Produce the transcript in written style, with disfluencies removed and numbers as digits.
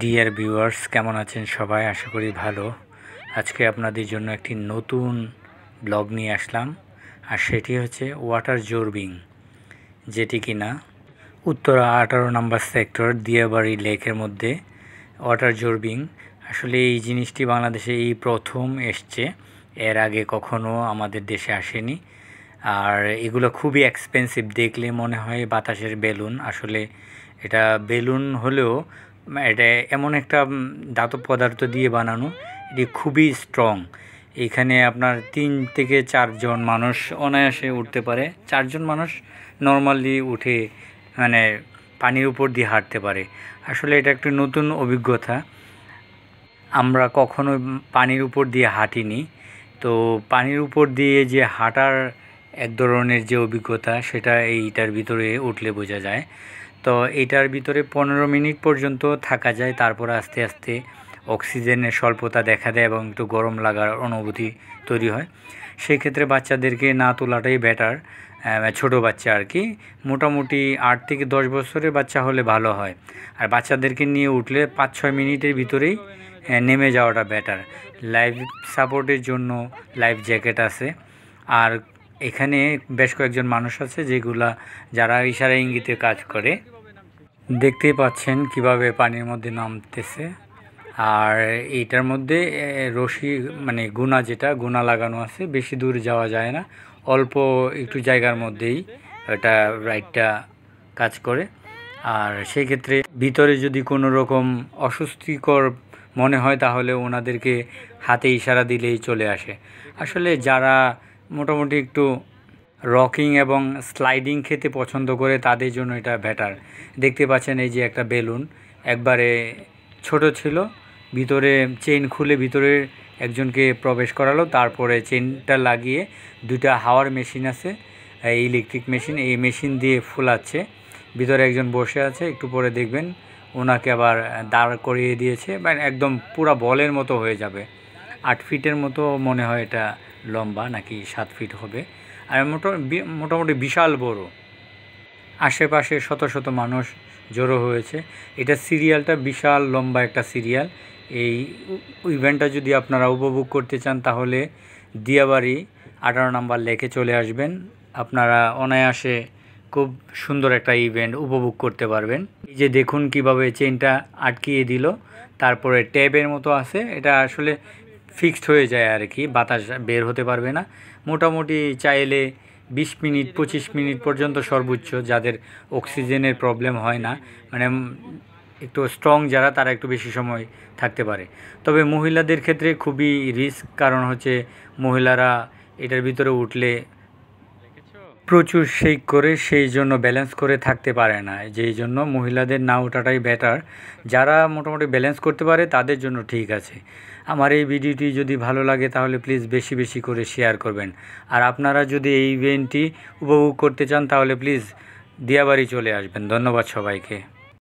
Dear viewers, কেমন আছেন সবাই? আশা করি ভালো। আজকে আপনাদের জন্য একটি নতুন ব্লগ নিয়ে আসলাম, আর সেটি হচ্ছে ওয়াটার জর্বিং, যেটি কিনা উত্তরা 18 নম্বর সেক্টর দিয়াবাড়ি লেকের মধ্যে ওয়াটার জর্বিং। আসলে এই জিনিসটি বাংলাদেশে এই প্রথম এসছে, এর আগে কখনো আমাদের দেশে আসেনি। আর এগুলো খুবই এক্সপেন্সিভ, দেখলে মনে হয় বাতাসের বেলুন। আসলে এটা বেলুন হলেও এটা এমন একটা ধাতব পদার্থ দিয়ে বানানো, এটি খুবই স্ট্রং। এখানে আপনার 3 থেকে 4 জন মানুষ অনায়াসে উঠতে পারে। 4 জন মানুষ নর্মালি উঠে মানে পানির উপর দিয়ে হাঁটতে পারে। আসলে এটা একটা নতুন অভিজ্ঞতা, আমরা কখনো পানির উপর দিয়ে হাঁটিনি। তো পানির উপর দিয়ে যে হাঁটার এক ধরনের যে অভিজ্ঞতা, সেটা এইটার ভিতরে উঠলে বোঝা যায়। তো এটার ভিতরে 15 মিনিট পর্যন্ত থাকা যায়, তারপর আস্তে আস্তে অক্সিজেনের স্বল্পতা দেখা দেয় এবং একটু গরম লাগার অনুভূতি তৈরি হয়। সেই ক্ষেত্রে বাচ্চাদেরকে না তোলাটাই বেটার, ছোটো বাচ্চা আর কি। মোটামুটি 8 থেকে 10 বছরের বাচ্চা হলে ভালো হয়। আর বাচ্চাদেরকে নিয়ে উঠলে 5-6 মিনিটের ভিতরেই নেমে যাওয়াটা বেটার। লাইফ সাপোর্টের জন্য লাইফ জ্যাকেট আছে। আর এখানে বেশ কয়েকজন মানুষ আছে যারা ইশারা ইঙ্গিতে কাজ করে। দেখতেই পাচ্ছেন কিভাবে পানির মধ্যে নামতেছে। আর এইটার মধ্যে রশি মানে গুণা লাগানো আছে, বেশি দূর যাওয়া যায় না, অল্প একটু জায়গার মধ্যেই এটা রাইডটা কাজ করে। আর সেই ক্ষেত্রে ভিতরে যদি কোনো রকম অস্বস্তিকর মনে হয় তাহলে ওনাদেরকে হাতে ইশারা দিলেই চলে আসে। আসলে যারা মোটামুটি একটু রকিং এবং স্লাইডিং খেতে পছন্দ করে তাদের জন্য এটা বেটার। দেখতে পাচ্ছেন এই যে একটা বেলুন একবারে ছোট ছিল, ভিতরে চেইন খুলে ভিতরে একজনকে প্রবেশ করালো, তারপরে চেইনটা লাগিয়ে 2টা হাওয়ার মেশিন আছে, ইলেকট্রিক মেশিন, এই মেশিন দিয়ে ফুলাচ্ছে। ভিতরে একজন বসে আছে, একটু পরে দেখবেন ওনাকে আবার দাঁড় করিয়ে দিয়েছে, মানে একদম পুরা বলের মতো হয়ে যাবে। 8 ফিটের মতো মনে হয় এটা লম্বা, নাকি 7 ফিট হবে। আর মোটামুটি বিশাল বড়। আশেপাশে শত শত মানুষ জড়ো হয়েছে। এটা সিরিয়ালটা বিশাল লম্বা একটা সিরিয়াল। এই ইভেন্টটা যদি আপনারা উপভোগ করতে চান তাহলে দিয়াবাড়ি 18 নম্বর লেকে চলে আসবেন। আপনারা অনায়াসে খুব সুন্দর একটা ইভেন্ট উপভোগ করতে পারবেন। এই যে দেখুন কিভাবে চেইনটা আটকিয়ে দিল, তারপরে ট্যাবের মতো আছে, এটা আসলে ফিক্সড হয়ে যায় আর কি, বাতাস বের হতে পারবে না। মোটামুটি চাইলে 20 মিনিট 25 মিনিট পর্যন্ত সর্বোচ্চ, যাদের অক্সিজেনের প্রবলেম হয় না, মানে একটু স্ট্রং যারা, তারা একটু বেশি সময় থাকতে পারে। তবে মহিলাদের ক্ষেত্রে খুবই রিস্ক, কারণ হচ্ছে মহিলারা এটার ভিতরে উঠলে প্রচুর শেক করে, সেই জন্য ব্যালেন্স করে থাকতে পারে না, যেই জন্য মহিলাদের না ওঠাটাই বেটার। যারা মোটামুটি ব্যালেন্স করতে পারে তাদের জন্য ঠিক আছে। আমার এই ভিডিওটি যদি ভালো লাগে তাহলে প্লিজ বেশি বেশি করে শেয়ার করবেন। আর আপনারা যদি এই ইভেন্টটি উপভোগ করতে চান তাহলে প্লিজ দিয়াবাড়ি চলে আসবেন। ধন্যবাদ সবাইকে।